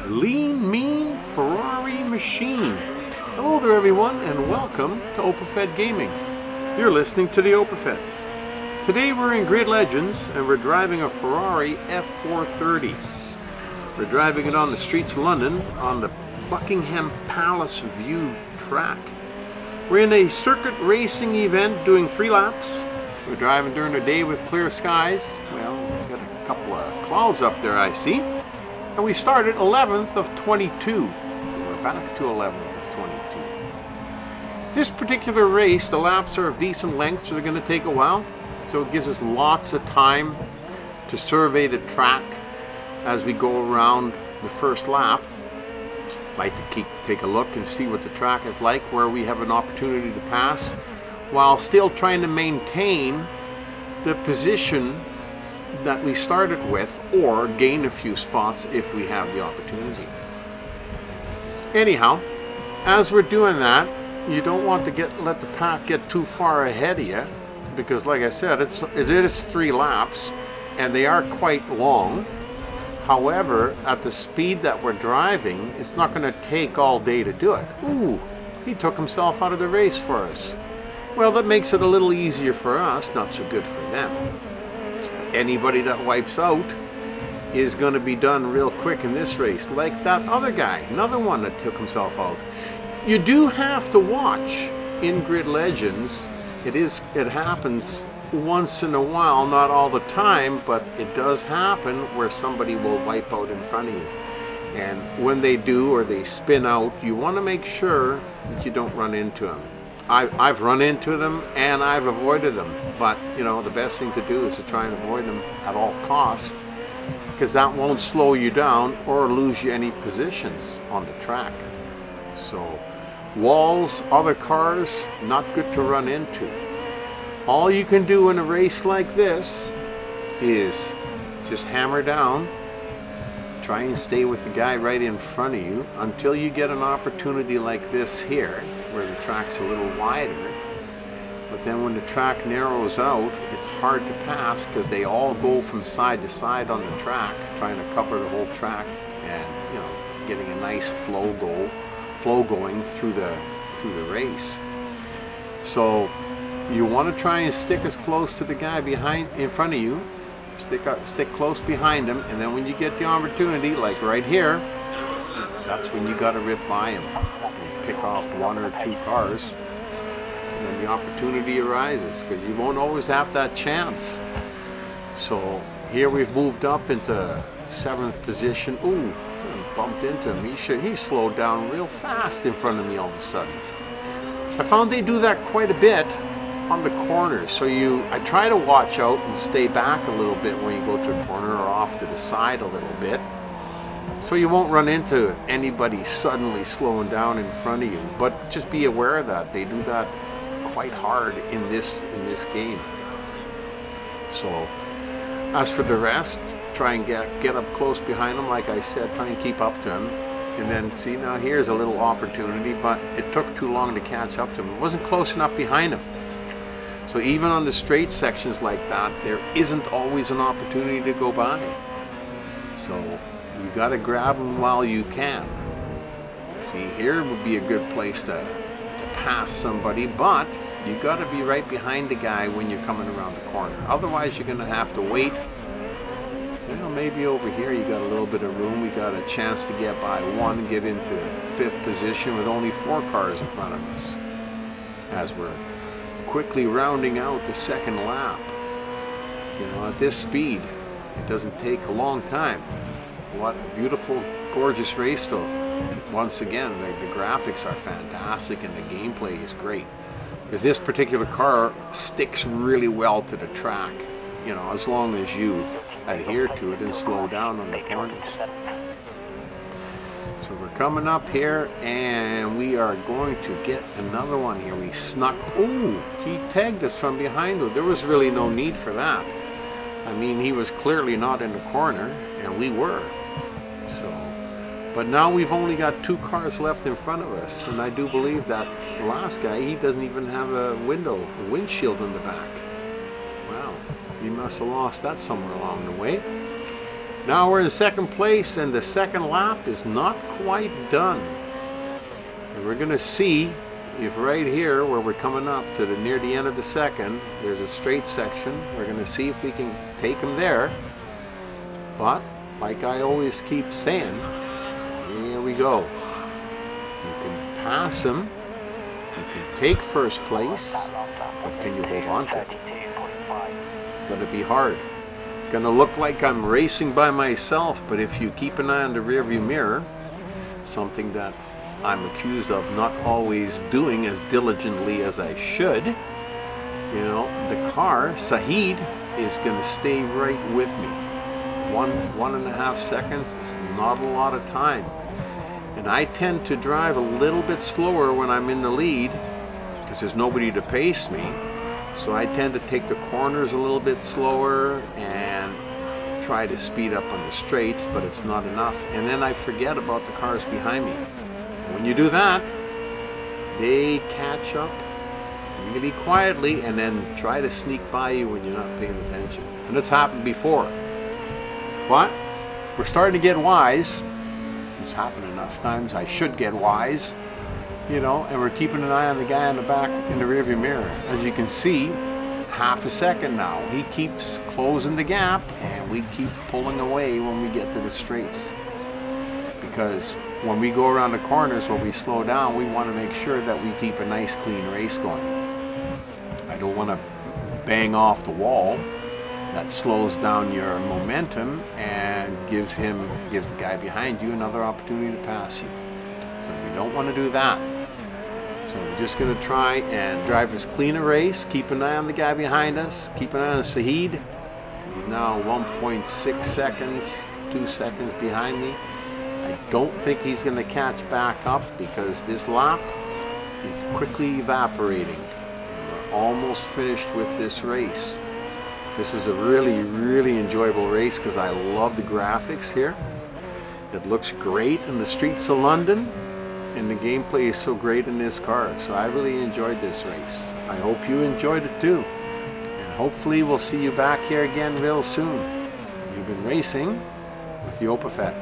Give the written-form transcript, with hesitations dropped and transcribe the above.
Mean Ferrari Machine. Hello there everyone and welcome to OpenFed Gaming. You're listening to the OpenFed. Today we're in Grid Legends and we're driving a Ferrari F430. We're driving it on the streets of London on the Buckingham Palace View track. We're in a circuit racing event doing 3 laps. We're driving during the day with clear skies. Well, we've got a couple of clouds up there I see. And we started 11th of 22. We're back to 11th of 22. This particular race, the laps are of decent length, so they're going to take a while. So it gives us lots of time to survey the track as we go around the first lap. I'd like to take a look and see what the track is like, where we have an opportunity to pass, while still trying to maintain the position that we started with, or gain a few spots if we have the opportunity. Anyhow, as we're doing that, you don't want to let the pack get too far ahead of you, because like I said, it is 3 laps and they are quite long. However, at the speed that we're driving, it's not going to take all day to do it. Ooh, he took himself out of the race for us. Well, that makes it a little easier for us, not so good for them. Anybody that wipes out is going to be done real quick in this race, like that other guy, another one that took himself out. You do have to watch in Grid Legends. It happens once in a while, not all the time, but it does happen where somebody will wipe out in front of you. And when they do, or they spin out, you want to make sure that you don't run into them. I've run into them and I've avoided them, but you know, the best thing to do is to try and avoid them at all costs, because that won't slow you down or lose you any positions on the track. So walls, other cars, not good to run into. All you can do in a race like this is just hammer down, try and stay with the guy right in front of you until you get an opportunity like this here, where the track's a little wider. But then when the track narrows out, it's hard to pass because they all go from side to side on the track, trying to cover the whole track, and you know, getting a nice flow going through the race. So you want to try and stick as close to the guy in front of you. Stick close behind him, and then when you get the opportunity, like right here, that's when you got to rip by him and pick off 1 or 2 cars, and then the opportunity arises, because you won't always have that chance. So here we've moved up into 7th position. Ooh, I bumped into him. He slowed down real fast in front of me all of a sudden. I found they do that quite a bit on the corners, so I try to watch out and stay back a little bit when you go to a corner, or off to the side a little bit, so you won't run into anybody suddenly slowing down in front of you. But just be aware of that. They do that quite hard in this game. So as for the rest, try and get up close behind them, like I said, try and keep up to him. And then see, now here's a little opportunity, but it took too long to catch up to him. It wasn't close enough behind him. So even on the straight sections like that, there isn't always an opportunity to go by. So you got to grab them while you can. See, here would be a good place to pass somebody, but you got to be right behind the guy when you're coming around the corner. Otherwise, you're going to have to wait. You know, maybe over here you got a little bit of room. We got a chance to get by one, get into 5th position with only 4 cars in front of us, as we're quickly rounding out the 2nd lap. You know, at this speed, it doesn't take a long time. What a beautiful, gorgeous race though. Once again, the graphics are fantastic and the gameplay is great, because this particular car sticks really well to the track, you know, as long as you adhere to it and slow down on the corners. So we're coming up here and we are going to get another one here. We snuck, ooh, he tagged us from behind. There was really no need for that. I mean, he was clearly not in the corner and we were. So, but now we've only got 2 cars left in front of us, and I do believe that the last guy, he doesn't even have a windshield in the back. Wow, he must have lost that somewhere along the way. Now we're in second place, and the second lap is not quite done. And we're going to see if right here, where we're coming up to near the end of the second, there's a straight section. We're going to see if we can take him there. But, like I always keep saying, here we go. You can pass him. You can take first place. But can you hold on to it? It's going to be hard. It's going to look like I'm racing by myself, but if you keep an eye on the rearview mirror, something that I'm accused of not always doing as diligently as I should, you know, the car, Saeed, is going to stay right with me. 1.5 seconds is not a lot of time. And I tend to drive a little bit slower when I'm in the lead because there's nobody to pace me. So I tend to take the corners a little bit slower and try to speed up on the straights, but it's not enough. And then I forget about the cars behind me. When you do that, they catch up really quietly and then try to sneak by you when you're not paying attention. And it's happened before. But we're starting to get wise. It's happened enough times. I should get wise, you know, and we're keeping an eye on the guy in the back in the rearview mirror. As you can see, half a second now. He keeps closing the gap and we keep pulling away when we get to the straights. Because when we go around the corners, when we slow down, we want to make sure that we keep a nice clean race going. I don't want to bang off the wall. That slows down your momentum and gives the guy behind you another opportunity to pass you. So we don't want to do that. So we're just going to try and drive as clean a race, keep an eye on the guy behind us, keep an eye on Saeed. He's now 1.6 seconds, 2 seconds behind me. I don't think he's going to catch back up because this lap is quickly evaporating. And we're almost finished with this race. This was a really, really enjoyable race because I love the graphics here. It looks great in the streets of London, and the gameplay is so great in this car. So I really enjoyed this race. I hope you enjoyed it too. And hopefully we'll see you back here again real soon. You've been racing with the Opafet.